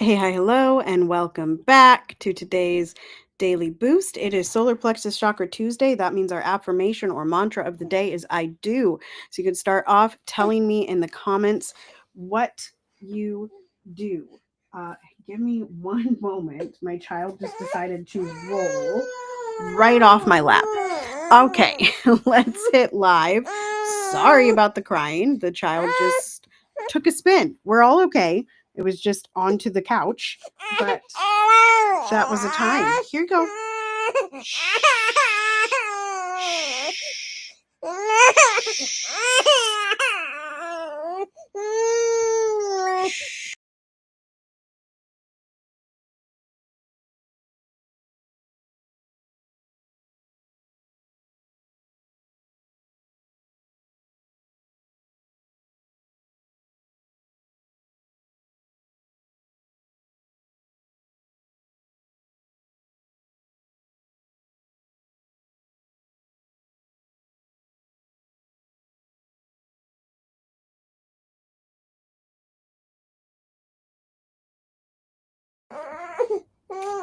Hey, hi, hello, and welcome back to today's daily boost. It is Solar Plexus Chakra Tuesday. That means our affirmation or mantra of the day is I do. So you can start off telling me in the comments what you do. Uh, Give me one moment. My child just decided to roll right off my lap. Okay, let's hit live. Sorry about the crying. The child just took a spin. We're all okay. It was just onto the couch, but that was a time. Here you go.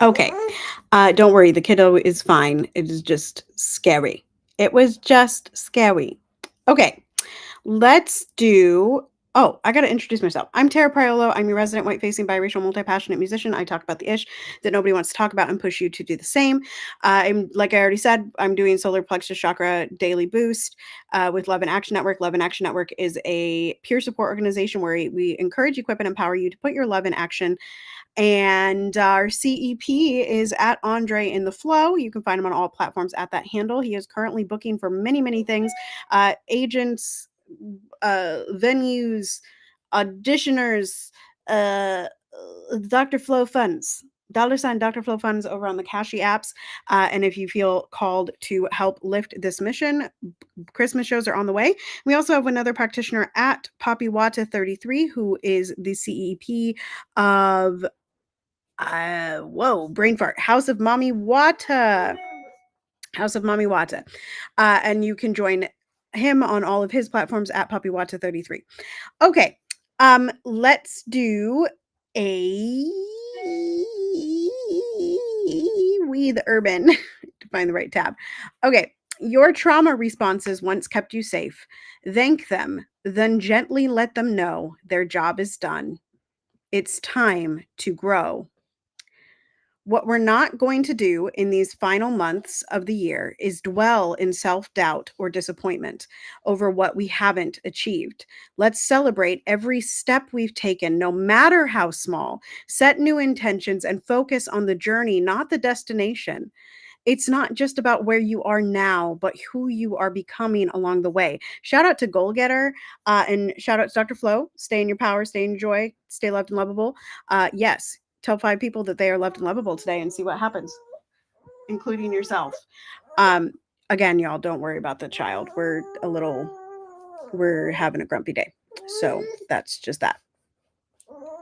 Okay. Don't worry. The kiddo is fine. It is just scary. It was just scary. Okay. Let's do. Oh, I got to introduce myself. I'm Tara Priolo. I'm your resident white facing biracial multi passionate musician. I talk about the ish that nobody wants to talk about and push you to do the same. I'm like I already said, I'm doing Solar Plexus Chakra Daily Boost with Love and Action Network. Love and Action Network is a peer support organization where we encourage, equip, and empower you to put your love in action. And our CEP is at Andre in the Flow. You can find him on all platforms at that handle. He is currently booking for many, many things. Agents, venues, auditioners, uh, Dr. Flow funds. $ Dr. Flow funds over on the Cashy apps. And if you feel called to help lift this mission, Christmas shows are on the way. We also have another practitioner at PWYC 33, who is the CEP of brain fart. House of Mommy Wata. House of Mommy Wata. And you can join him on all of his platforms at Puppy Wata 33. Okay. Let's do a We the Urban to find the right tab. Okay. Your trauma responses once kept you safe. Thank them, then gently let them know their job is done. It's time to grow. What we're not going to do in these final months of the year is dwell in self doubt or disappointment over what we haven't achieved. Let's celebrate every step we've taken, no matter how small. Set new intentions and focus on the journey, not the destination. It's not just about where you are now, but who you are becoming along the way. Shout out to Goal Getter and shout out to Dr. Flo. Stay in your power, stay in your joy, stay loved and lovable. Yes, tell 5 people that they are loved and lovable today and see what happens, including yourself. Um, Again, y'all, don't worry about the child. We're having a grumpy day. So that's just that.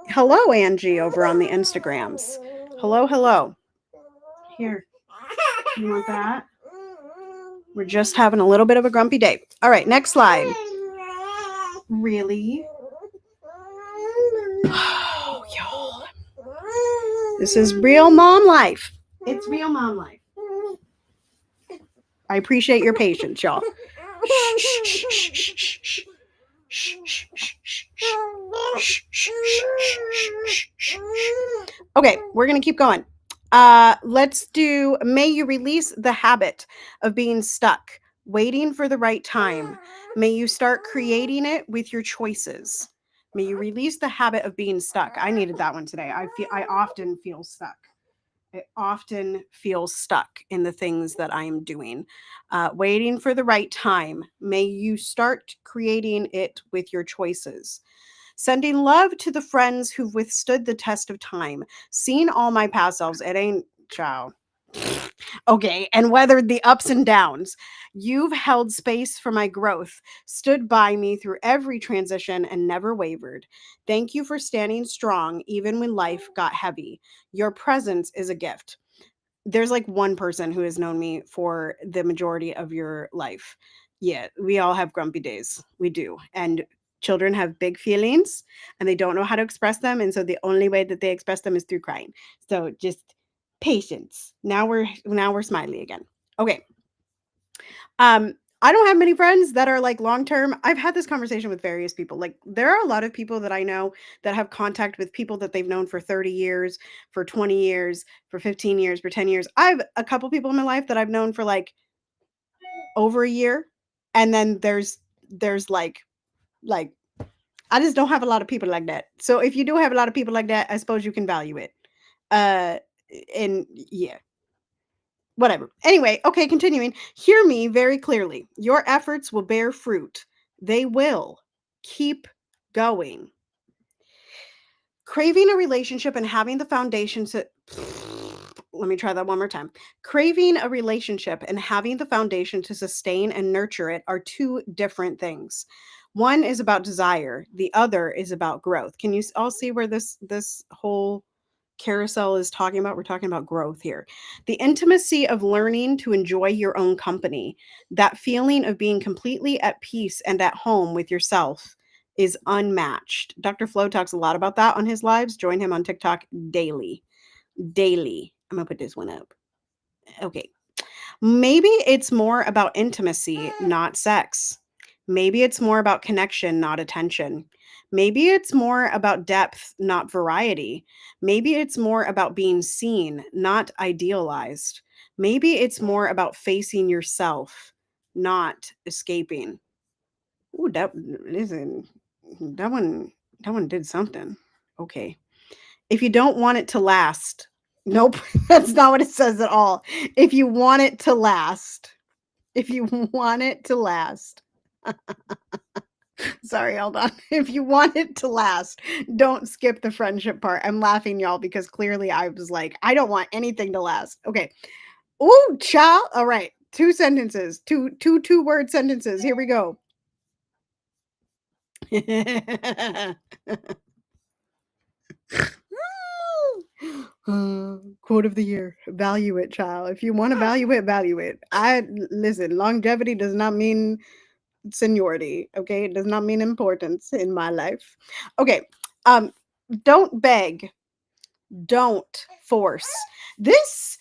Hello, Angie, over on the Instagrams. Hello, hello. Here, you want that? We're just having a little bit of a grumpy day. All right, next slide. Really? Oh, y'all. This is real mom life. It's real mom life. I appreciate your patience, y'all. Okay, we're going to keep going. Let's do May you release the habit of being stuck, waiting for the right time. May you start creating it with your choices. May you release the habit of being stuck. I needed that one today. I often feel stuck. I often feel stuck in the things that I am doing. Waiting for the right time. May you start creating it with your choices. Sending love to the friends who've withstood the test of time. Seen all my past selves. It ain't child. Okay, and weathered the ups and downs. You've held space for my growth, stood by me through every transition, and never wavered. Thank you for standing strong even when life got heavy. Your presence is a gift. There's like one person who has known me for the majority of your life. Yeah, we all have grumpy days. We do. And Children have big feelings and they don't know how to express them. And so the only way that they express them is through crying. So just patience. Now we're smiley again. Okay. I don't have many friends that are like long term. I've had this conversation with various people. Like there are a lot of people that I know that have contact with people that they've known for 30 years, for 20 years, for 15 years, for 10 years. I've a couple people in my life that I've known for like over a year. And then there's like I just don't have a lot of people like that. So if you do have a lot of people like that, I suppose you can value it. Uh and yeah, whatever. Anyway, okay, continuing. Hear me very clearly. Your efforts will bear fruit. They will. Keep going. Craving a relationship and having the foundation to let me try that one more time. Craving a relationship and having the foundation to sustain and nurture it are two different things. One is about desire, the other is about growth. Can you all see where this whole carousel is talking about? We're talking about growth here. The intimacy of learning to enjoy your own company, that feeling of being completely at peace and at home with yourself is unmatched. Dr. Flo talks a lot about that on his lives. Join him on TikTok daily. Daily. I'm going to put this one up. Okay. Maybe it's more about intimacy, not sex. Maybe it's more about connection, not attention. Maybe it's more about depth, not variety. Maybe it's more about being seen, not idealized. Maybe it's more about facing yourself, not escaping. Ooh, listen, that one that one did something. Okay. If you don't want it to last, nope, that's not what it says at all. If you want it to last, if you want it to last, sorry, hold on. If you want it to last, don't skip the friendship part. I'm laughing, y'all, because clearly I was like, I don't want anything to last. Okay. Ooh, child. All right. Two sentences, two-word sentences. Here we go. Quote of the year: value it, child. If you want to value it, value it. Listen, longevity does not mean seniority. Okay, it does not mean importance in my life. Okay. um don't beg, don't force. This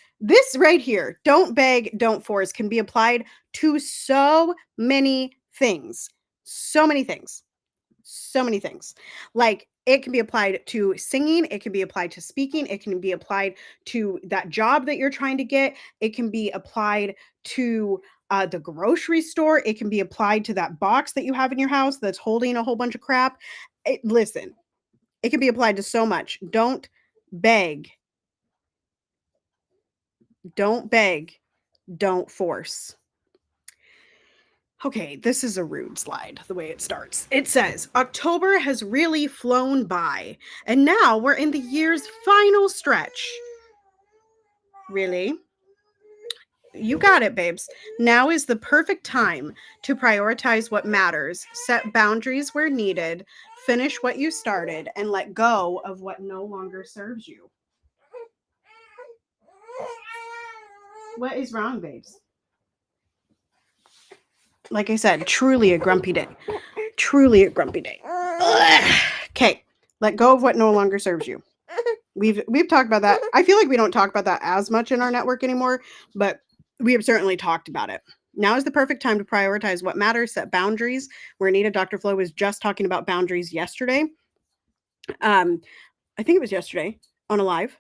right here, don't beg, don't force, can be applied to so many things. So many things. So many things. Like it can be applied to singing, it can be applied to speaking, it can be applied to that job that you're trying to get, it can be applied to the grocery store, it can be applied to that box that you have in your house that's holding a whole bunch of crap. Listen, it can be applied to so much. Beg, don't beg, don't force. Okay, this is a rude slide, the way it starts. It says, October has really flown by, and now we're in the year's final stretch. Really? You got it, babes. Now is the perfect time to prioritize what matters, set boundaries where needed, finish what you started, and let go of what no longer serves you. What is wrong, babes? Like I said, truly a grumpy day. Truly a grumpy day. Okay, let go of what no longer serves you. We've talked about that. I feel like we don't talk about that as much in our network anymore, but we have certainly talked about it. Now is the perfect time to prioritize what matters, set boundaries where needed. Dr. Flo was just talking about boundaries yesterday. I think it was yesterday on a live.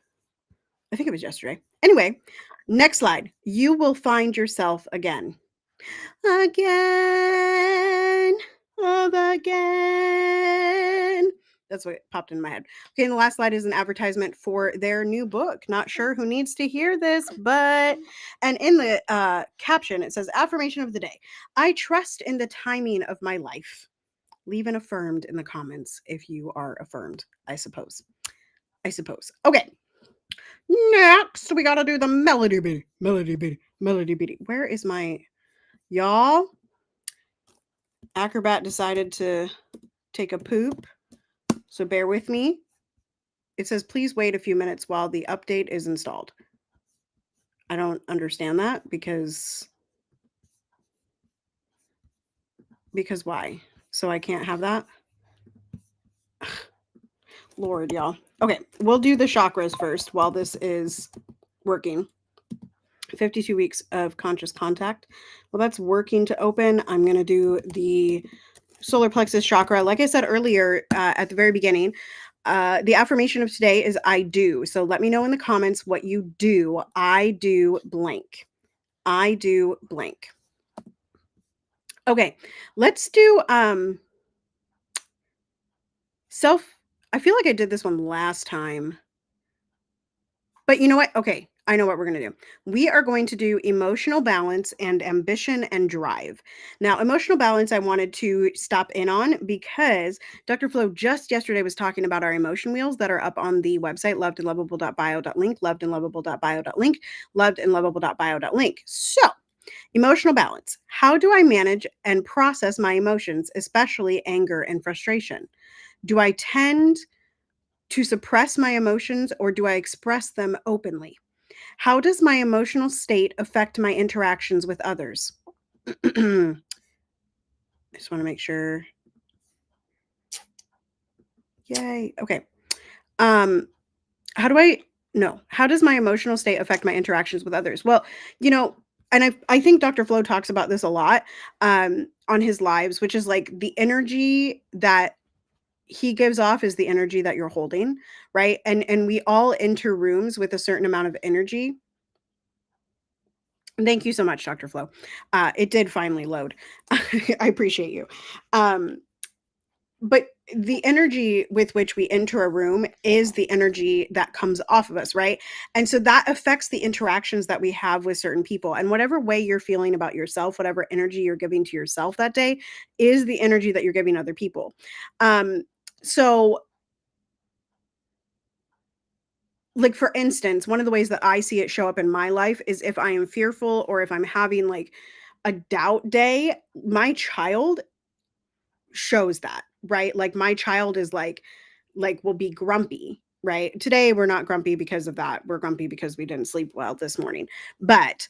I think it was yesterday. Anyway, next slide. You will find yourself again. Again. Again. That's what popped in my head. Okay, and the last slide is an advertisement for their new book. Not sure who needs to hear this, but, and in the caption, it says, affirmation of the day. I trust in the timing of my life. Leave an affirmed in the comments if you are affirmed, I suppose. Okay. Next, we got to do the melody beat. Where is my, y'all? Acrobat decided to take a poop, so bear with me. It says, please wait a few minutes while the update is installed. I don't understand that because why? So I can't have that? Lord, y'all. Okay, we'll do the chakras first while this is working. 52 weeks of conscious contact. Well, that's working to open. I'm going to do the solar plexus chakra. Like I said earlier at the very beginning, the affirmation of today is I do. So let me know in the comments what you do. I do blank. I do blank. Okay, let's do self. I feel like I did this one last time. But you know what? Okay, I know what we're going to do. We are going to do emotional balance and ambition and drive. Now, emotional balance, I wanted to stop in on because Dr. Flo just yesterday was talking about our emotion wheels that are up on the website, lovedandlovable.bio.link, lovedandlovable.bio.link, lovedandlovable.bio.link. So, emotional balance. How do I manage and process my emotions, especially anger and frustration? Do I tend to suppress my emotions or do I express them openly? How does my emotional state affect my interactions with others? I just want to make sure. Yay. Okay. Um how do I no, how does my emotional state affect my interactions with others? Well, you know, and I think Dr. Flo talks about this a lot on his lives, which is like the energy that he gives off is the energy that you're holding, right? And we all enter rooms with a certain amount of energy. Thank you so much, Dr. Flo. It did finally load. I appreciate you. Um, but the energy with which we enter a room is the energy that comes off of us, right? And so that affects the interactions that we have with certain people. And whatever way you're feeling about yourself, whatever energy you're giving to yourself that day is the energy that you're giving other people. Um, so like for instance, one of the ways that I see it show up in my life is if I am fearful or if I'm having like a doubt day, my child shows that, right? Like my child is like will be grumpy, right? Today we're not grumpy because of that. We're grumpy because we didn't sleep well this morning. But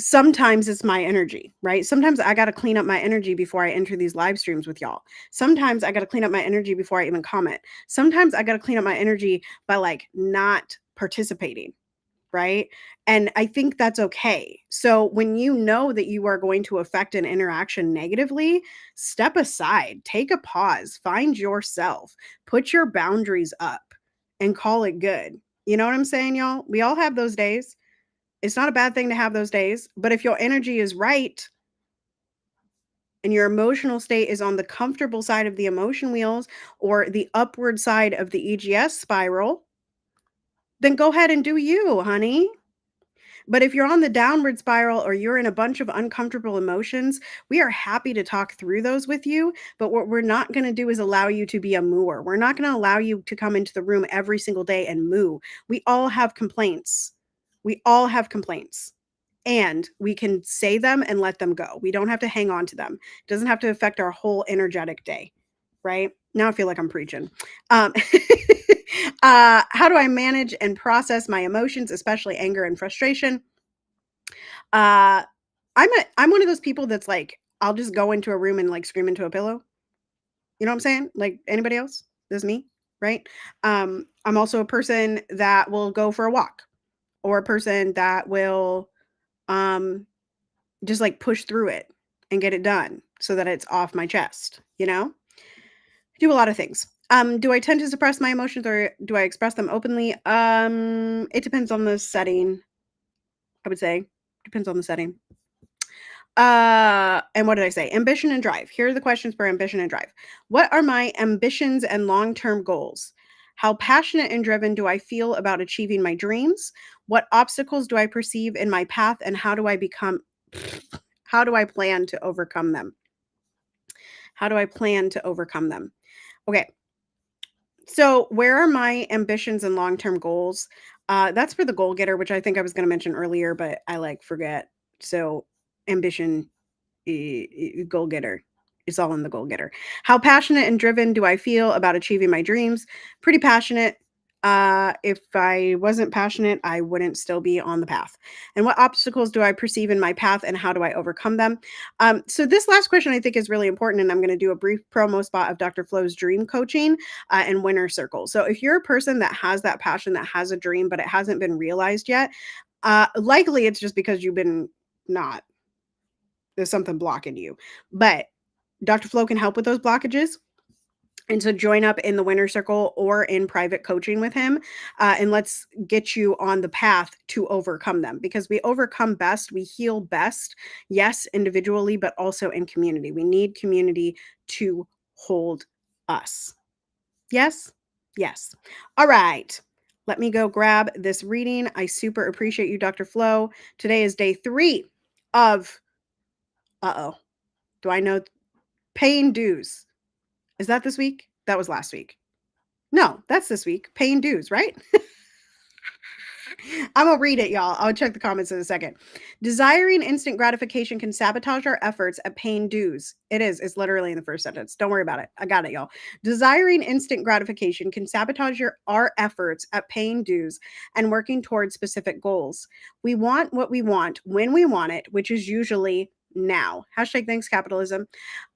sometimes it's my energy, right? Sometimes I got to clean up my energy before I enter these live streams with y'all. Sometimes I got to clean up my energy before I even comment. Sometimes I got to clean up my energy by like not participating, right? And I think that's okay. So when you know that you are going to affect an interaction negatively, step aside, take a pause, find yourself, put your boundaries up and call it good. You know what I'm saying, y'all? We all have those days. It's not a bad thing to have those days, but if your energy is right and your emotional state is on the comfortable side of the emotion wheels or the upward side of the EGS spiral, then go ahead and do you, honey. But if you're on the downward spiral or you're in a bunch of uncomfortable emotions, we are happy to talk through those with you. But what we're not going to do is allow you to be a mooer. We're not going to allow you to come into the room every single day and moo. We all have complaints. We all have complaints. And we can say them and let them go. We don't have to hang on to them. It doesn't have to affect our whole energetic day, right? Now I feel like I'm preaching. Um, how do I manage and process my emotions, especially anger and frustration? Uh, I'm one of those people that's like, I'll just go into a room and like scream into a pillow. You know what I'm saying? Like anybody else? This is me, right? I'm also a person that will go for a walk or a person that will um just like push through it and get it done so that it's off my chest, you know? Do a lot of things. Do I tend to suppress my emotions or do I express them openly? It depends on the setting, I would say. Depends on the setting. And what did I say? Ambition and drive. Here are the questions for ambition and drive. What are my ambitions and long-term goals? How passionate and driven do I feel about achieving my dreams? What obstacles do I perceive in my path and how do I plan to overcome them? How do I plan to overcome them? Okay. So, where are my ambitions and long-term goals? That's for the goal getter, which I think I was going to mention earlier, but I like forget. So, ambition, goal getter. It's all in the goal getter. How passionate and driven do I feel about achieving my dreams? Pretty passionate. If I wasn't passionate, I wouldn't still be on the path. And what obstacles do I perceive in my path and how do I overcome them? So this last question I think is really important, and I'm going to do a brief promo spot of Dr. Flo's dream coaching and winner circle. So if you're a person that has that passion, that has a dream, but it hasn't been realized yet, likely it's just because you've been not, there's something blocking you. But Dr. Flo can help with those blockages. And so join up in the winner circle or in private coaching with him. And let's get you on the path to overcome them, because we overcome best, we heal best, yes, individually, but also in community. We need community to hold us. Yes? Yes. All right. Let me go grab this reading. I super appreciate you, Dr. Flo. Today is day 3 of, do I know? Paying dues. Is that this week? That was last week. No, that's this week. Paying dues, right? I'm gonna read it, y'all. I'll check the comments in a second. Desiring instant gratification can sabotage our efforts at paying dues. It is. It's literally in the first sentence. Don't worry about it. I got it, y'all. Desiring instant gratification can sabotage our efforts at paying dues and working towards specific goals. We want what we want when we want it, which is usually now. Hashtag thanks capitalism.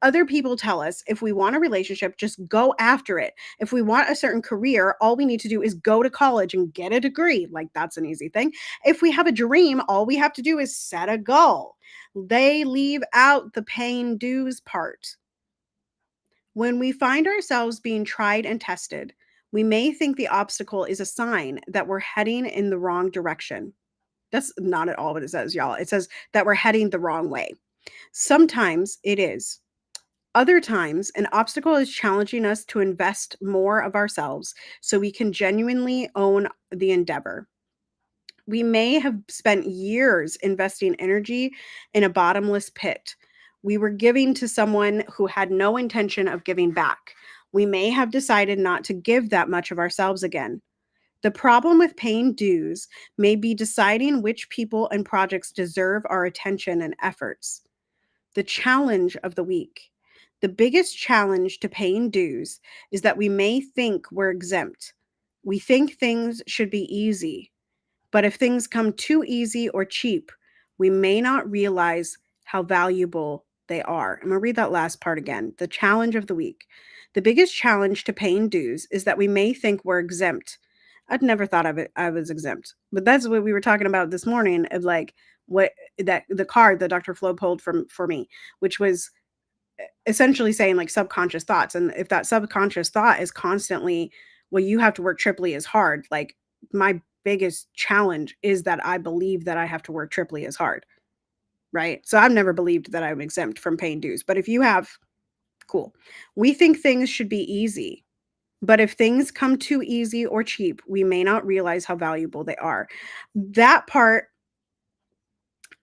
Other people tell us if we want a relationship, just go after it. If we want a certain career, all we need to do is go to college and get a degree. Like, that's an easy thing. If we have a dream, all we have to do is set a goal. They leave out the paying dues part. When we find ourselves being tried and tested, we may think the obstacle is a sign that we're heading in the wrong direction. That's not at all what it says, y'all. It says that we're heading the wrong way. Sometimes it is. Other times, an obstacle is challenging us to invest more of ourselves so we can genuinely own the endeavor. We may have spent years investing energy in a bottomless pit. We were giving to someone who had no intention of giving back. We may have decided not to give that much of ourselves again. The problem with paying dues may be deciding which people and projects deserve our attention and efforts. The challenge of the week. The biggest challenge to paying dues is that we may think we're exempt. We think things should be easy. But if things come too easy or cheap, we may not realize how valuable they are. I'm going to read that last part again. The challenge of the week. The biggest challenge to paying dues is that we may think we're exempt. I'd never thought of it. I was exempt, but that's what we were talking about this morning of like what that the card that Dr. Flo pulled from for me, which was essentially saying like subconscious thoughts. And if that subconscious thought is constantly, well, you have to work triply as hard. Like my biggest challenge is that I believe that I have to work triply as hard. Right. So I've never believed that I'm exempt from paying dues. But if you have, cool. We think things should be easy. But if things come too easy or cheap, we may not realize how valuable they are. That part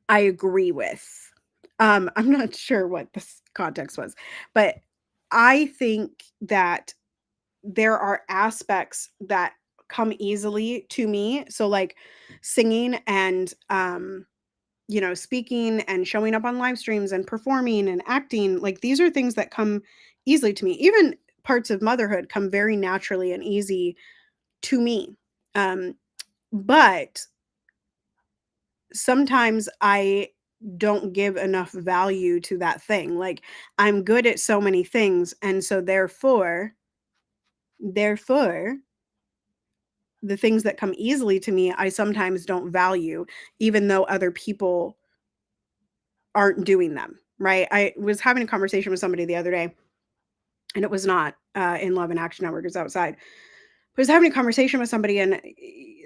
I agree with. I'm not sure what this context was, but I think that there are aspects that come easily to me. So like singing and speaking and showing up on live streams and performing and acting, like these are things that come easily to me. Even parts of motherhood come very naturally and easy to me. But sometimes I don't give enough value to that thing. Like I'm good at so many things. And so therefore, the things that come easily to me, I sometimes don't value, even though other people aren't doing them. Right. I was having a conversation with somebody the other day, and it was not in Love and Action Network, it was outside. I was having a conversation with somebody and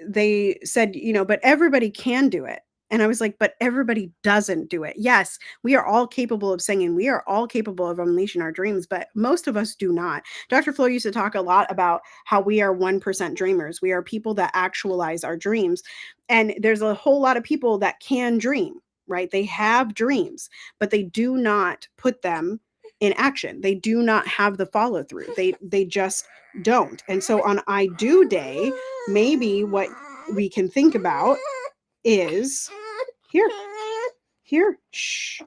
they said, but everybody can do it. And I was like, but everybody doesn't do it. Yes, we are all capable of singing. We are all capable of unleashing our dreams, but most of us do not. Dr. Flo used to talk a lot about how we are 1% dreamers. We are people that actualize our dreams. And there's a whole lot of people that can dream, right? They have dreams, but they do not put them in action. They do not have the follow through. They just don't. And so on I do day, maybe what we can think about is here, shh.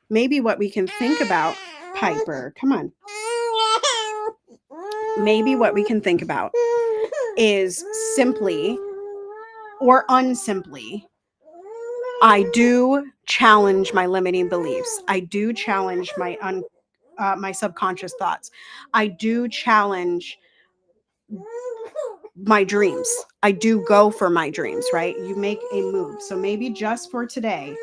Maybe what we can think about, Piper, come on. Maybe what we can think about is simply or unsimply, I do challenge my limiting beliefs. I do challenge my subconscious thoughts. I do challenge my dreams. I do go for my dreams, right? You make a move. So maybe just for today,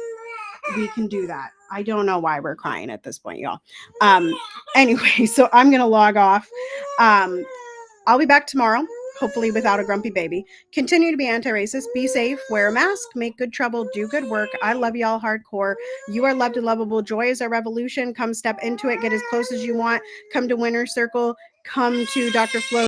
we can do that. I don't know why we're crying at this point, y'all. Anyway, so I'm going to log off. I'll be back tomorrow, hopefully without a grumpy baby. Continue to be anti-racist, be safe, wear a mask, make good trouble, do good work. I love y'all hardcore. You are loved and lovable. Joy is our revolution. Come step into it. Get as close as you want. Come to Winner's Circle. Come to Dr. Flo.